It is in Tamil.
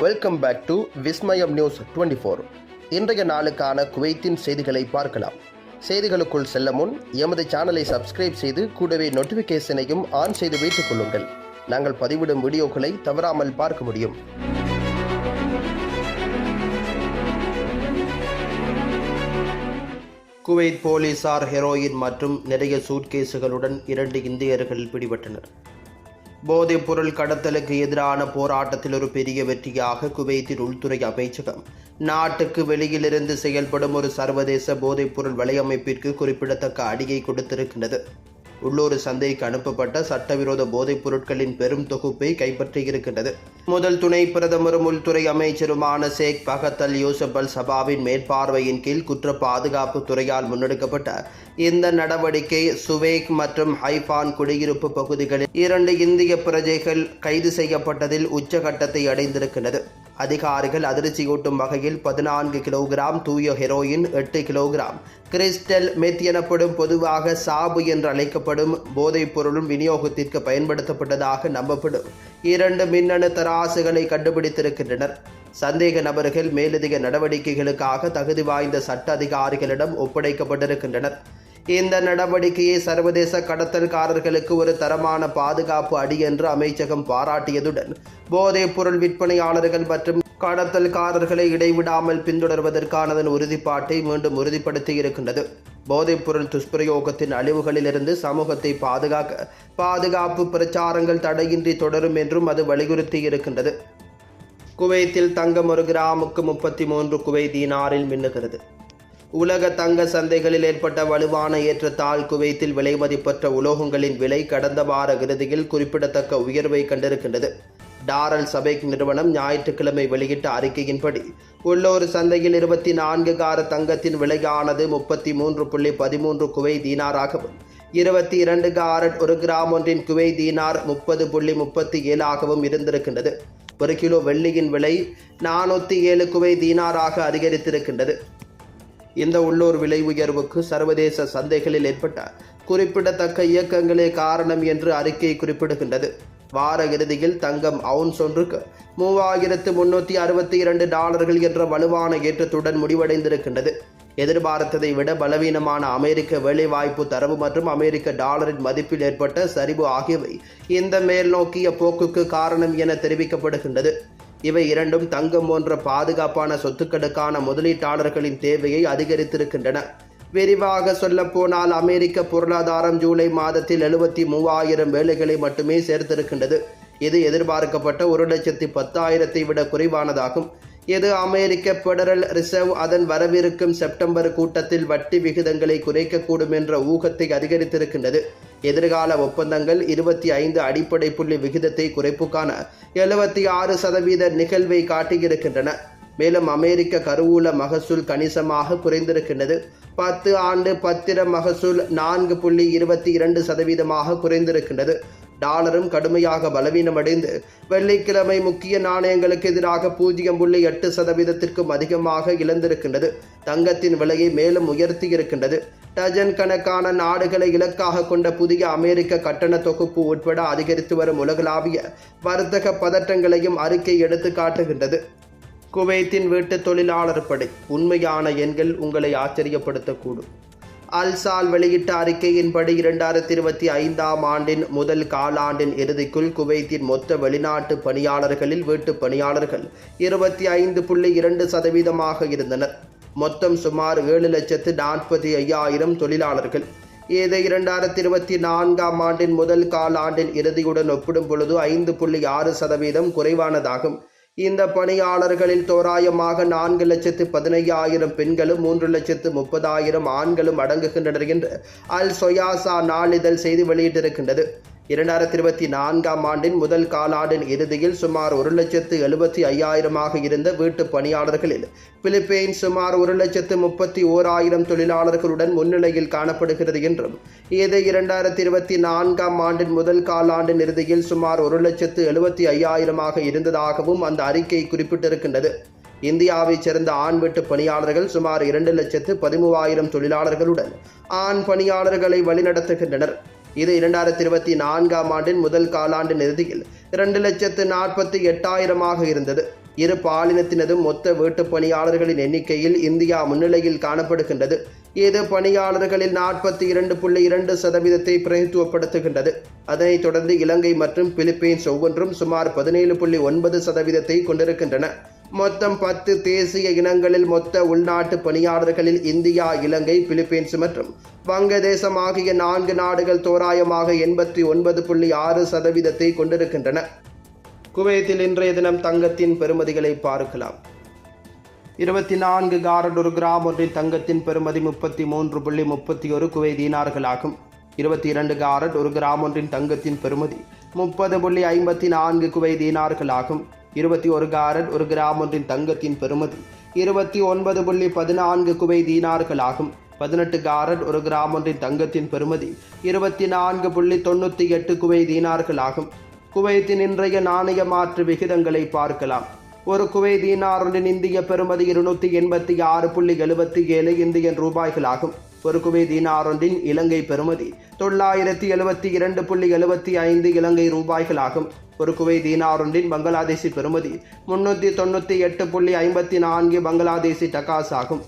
Welcome back to Vismayam news 24. இன்றைய நாளுக்கான குவைத்தின் செய்திகளை பார்க்கலாம். செய்திகளுக்குள் செல்ல முன் எமது சேனலை சப்ஸ்கிரைப் செய்து கூடவே நோட்டிஃபிகேஷனையும் ஆன் செய்து வைத்துக் கொள்ளுங்கள். நாங்கள் பதிவிடும் வீடியோக்களை தவறாமல் பார்க்க முடியும். குவைத் போலீசார் ஹெரோயின் மற்றும் நிறைய சூட்கேஸுகளுடன் 2 இந்தியர்கள் பிடிபட்டனர். போதைப் பொருள் கடத்தலுக்கு எதிரான போராட்டத்தில் ஒரு பெரிய வெற்றியாக குவைத்தின் உள்துறை அமைச்சகம் நாட்டுக்கு வெளியிலிருந்து செயல்படும் ஒரு சர்வதேச போதைப் பொருள் வலையமைப்பிற்கு குறிப்பிடத்தக்க அடியை கொடுத்திருக்கின்றது. உள்ளூர் சந்தைக்கு அனுப்பப்பட்ட சட்டவிரோத போதைப் பொருட்களின் பெரும் தொகுப்பை கைப்பற்றியிருக்கின்றது. முதல் துணை பிரதமரும் உள்துறை அமைச்சருமான ஷேக் ஃபஹத் அல் யூசுப் அல் சபாவின் மேற்பார்வையின் கீழ் குற்ற பாதுகாப்பு துறையால் முன்னெடுக்கப்பட்ட இந்த நடவடிக்கை சுவேக் மற்றும் ஹைஃபான் குடியிருப்பு பகுதிகளில் 2 இந்திய பிரஜைகள் கைது செய்யப்பட்டதில் உச்சகட்டத்தை அடைந்திருக்கிறது. அதிகாரிகள் அதிர்ச்சியூட்டும் வகையில் 14 கிலோகிராம் தூய ஹெரோயின், 8 கிலோகிராம் கிறிஸ்டல் மெத் எனப்படும் பொதுவாக சாபு என்று அழைக்கப்படும் போதைப் பொருளும் விநியோகத்திற்கு பயன்படுத்தப்பட்டதாக நம்பப்படும் 2 மின்னணு தராசுகளை கண்டுபிடித்திருக்கின்றனர். சந்தேக நபர்கள் மேலதிக நடவடிக்கைகளுக்காக தகுதி வாய்ந்த சட்ட அதிகாரிகளிடம் ஒப்படைக்கப்பட்டிருக்கின்றனர். இந்த நடவடிக்கையை சர்வதேச கடத்தல்காரர்களுக்கு ஒரு தரமான பாதுகாப்பு அடி என்று அமைச்சகம் பாராட்டியதுடன் போதைப் பொருள் விற்பனையாளர்கள் மற்றும் கடத்தல்காரர்களை இடைவிடாமல் பின்தொடர்வதற்கான உறுதிப்பாட்டை மீண்டும் உறுதிப்படுத்தியிருக்கின்றது. போதைப் பொருள் துஷ்பிரயோகத்தின் அழிவுகளிலிருந்து சமூகத்தை பாதுகாக்க பாதுகாப்பு பிரச்சாரங்கள் தடையின்றி தொடரும் என்றும் அது வலியுறுத்தியிருக்கின்றது. குவைத்தில் தங்கம் 1 கிராமுக்கு 33 குவைத் தீனாரில் மின்னுகிறது. உலக தங்க சந்தைகளில் ஏற்பட்ட வலுவான ஏற்றத்தால் குவைத்தில் விலைமதிப்பற்ற உலோகங்களின் விலை கடந்த வார இறுதியில் குறிப்பிடத்தக்க உயர்வை கண்டிருக்கின்றது. டாரல் சபைக் நிறுவனம் ஞாயிற்றுக்கிழமை வெளியிட்ட அறிக்கையின்படி உள்ளூர் சந்தையில் 24 கார தங்கத்தின் விலையானது 33.13 குவைத் தீனாராகவும் 22 காரட் 1 கிராம் ஒன்றின் குவைத் தீனார் 30.37ஆகவும் இருந்திருக்கின்றது. 1 கிலோ வெள்ளியின் விலை 407 குவைத் தீனாராக அதிகரித்திருக்கின்றது. இந்த உள்ளூர் விலை உயர்வுக்கு சர்வதேச சந்தைகளில் ஏற்பட்ட குறிப்பிடத்தக்க இயக்கங்களே காரணம் என்று அறிக்கை குறிப்பிடுகின்றது. வார இறுதியில் தங்கம் அவுன்ஸ் ஒன்றுக்கு $3,362 என்ற வலுவான ஏற்றத்துடன் முடிவடைந்திருக்கின்றது. எதிர்பார்த்ததை விட பலவீனமான அமெரிக்க வேலைவாய்ப்பு தரவு மற்றும் அமெரிக்க டாலரின் மதிப்பில் ஏற்பட்ட சரிவு ஆகியவை இந்த மேல்நோக்கிய போக்குக்கு காரணம் என தெரிவிக்கப்படுகின்றது. இவை இரண்டும் தங்கம் போன்ற பாதுகாப்பான சொத்துக்களுக்கான முதலீட்டாளர்களின் தேவையை அதிகரித்திருக்கின்றன. விரிவாக சொல்லப்போனால் அமெரிக்க பொருளாதாரம் ஜூலை மாதத்தில் 73,000 வேலைகளை மட்டுமே சேர்த்திருக்கின்றது. இது எதிர்பார்க்கப்பட்ட 1,10,000 விட குறைவானதாகும். இது அமெரிக்க பெடரல் ரிசர்வ் அதன் வரவிருக்கும் செப்டம்பர் கூட்டத்தில் வட்டி விகிதங்களை குறைக்கக்கூடும் என்ற ஊகத்தை அதிகரித்திருக்கின்றது. எதிர்கால ஒப்பந்தங்கள் 25 அடிப்படை புள்ளி விகிதத்தை குறைப்புக்கான 76% நிகழ்வை காட்டியிருக்கின்றன. மேலும் அமெரிக்க கருவூல மகசூல் கணிசமாக குறைந்திருக்கின்றது. 10 ஆண்டு பத்திர மகசூல் 4.22% குறைந்திருக்கின்றது. டாலரும் கடுமையாக பலவீனமடைந்து வெள்ளிக்கிழமை முக்கிய நாணயங்களுக்கு எதிராக 0.8% அதிகமாக இழந்திருக்கின்றது. தங்கத்தின் விலையை மேலும் உயர்த்தியிருக்கின்றது. டஜன் கணக்கான நாடுகளை இலக்காக கொண்ட புதிய அமெரிக்க கட்டண தொகுப்பு உட்பட அதிகரித்து வரும் உலகளாவிய வர்த்தக பதற்றங்களையும் அறிக்கை எடுத்து காட்டுகின்றது. குவைத்தின் வீட்டு தொழிலாளர் படை உண்மையான எண்கள் உங்களை ஆச்சரியப்படுத்தக்கூடும். அல்சால் வெளியிட்ட அறிக்கையின்படி 2025ஆம் ஆண்டின் முதல் காலாண்டின் இறுதிக்குள் குவைத்தின் மொத்த வெளிநாட்டு பணியாளர்களில் வீட்டு பணியாளர்கள் 25.2% இருந்தனர். மொத்தம் சுமார் 7,40,500 தொழிலாளர்கள். இது 2024ஆம் ஆண்டின் முதல் காலாண்டின் இறுதியுடன் ஒப்பிடும் பொழுது 5.6% குறைவானதாகும். இந்த பணியாளர்களில் தோராயமாக 4,15,000 பெண்களும் 3,30,000 ஆண்களும் அடங்குகின்றனர் என்று அல் சொயாசா நாளிதழ் செய்தி வெளியிட்டிருக்கின்றது. 2024ஆம் ஆண்டின் முதல் காலாண்டின் இறுதியில் சுமார் 1,75,000 இருந்த வீட்டு பணியாளர்களில் பிலிப்பைன்ஸ் சுமார் 1,31,000 தொழிலாளர்களுடன் முன்னிலையில் காணப்படுகிறது என்றும் இது 2024ஆம் ஆண்டின் முதல் காலாண்டின் இறுதியில் சுமார் 1,75,000 இருந்ததாகவும் அந்த அறிக்கை குறிப்பிட்டிருக்கின்றது. இந்தியாவைச் சேர்ந்த ஆண் வீட்டு பணியாளர்கள் சுமார் 2,13,000 தொழிலாளர்களுடன் ஆண் பணியாளர்களை வழிநடத்துகின்றனர். இது 2024ஆம் ஆண்டின் முதல் காலாண்டின் இறுதியில் 2,48,000 இருந்தது. இரு பாலினத்தினதும் மொத்த வீட்டுப் பணியாளர்களின் எண்ணிக்கையில் இந்தியா முன்னிலையில் காணப்படுகின்றது. இது பணியாளர்களில் 42.2% பிரதித்துவப்படுத்துகின்றது. அதனைத் தொடர்ந்து இலங்கை மற்றும் பிலிப்பைன்ஸ் ஒவ்வொன்றும் சுமார் 17.9% கொண்டிருக்கின்றன. மொத்தம் 10 தேசிய இனங்களில் மொத்த உள்நாட்டு பணியாளர்களில் இந்தியா, இலங்கை, பிலிப்பைன்ஸ் மற்றும் வங்கதேசம் ஆகிய 4 நாடுகள் தோராயமாக 89.6% கொண்டிருக்கின்றன. குவைத்தில் இன்றைய தினம் தங்கத்தின் பெறுமதிகளை பார்க்கலாம். 24 காரட் ஒரு கிராம் ஒன்றின் தங்கத்தின் பெறுமதி 33.31 குவைத் தீனார்களாகும். 22 காரட் ஒரு கிராம் ஒன்றின் தங்கத்தின் பெறுமதி 30.54 குவைத் தீனார்களாகும். 21 காரட் ஒரு கிராம் ஒன்றின் தங்கத்தின் பெறுமதி 29.14 குவைத் தீனார்களாகும். 18 காரட் ஒரு கிராம் ஒன்றின் தங்கத்தின் பெறுமதி 24.98 குவைத் தீனார்களாகும். குவைத்தின் இன்றைய நாணய மாற்று விகிதங்களை பார்க்கலாம். ஒரு குவைத் தீனார் ஒன்றின் இந்திய பெறுமதி 286.77 இந்தியன் ரூபாய்களாகும். ஒரு குவைத் தீனார் ஒன்றின் இலங்கை பெறுமதி 972.75 இலங்கை ரூபாய்களாகும். ஒரு குவைத் தீனார் ஒன்றின் பங்களாதேசி பெறுமதி 398.54 பங்களாதேசி டகாஸ் ஆகும்.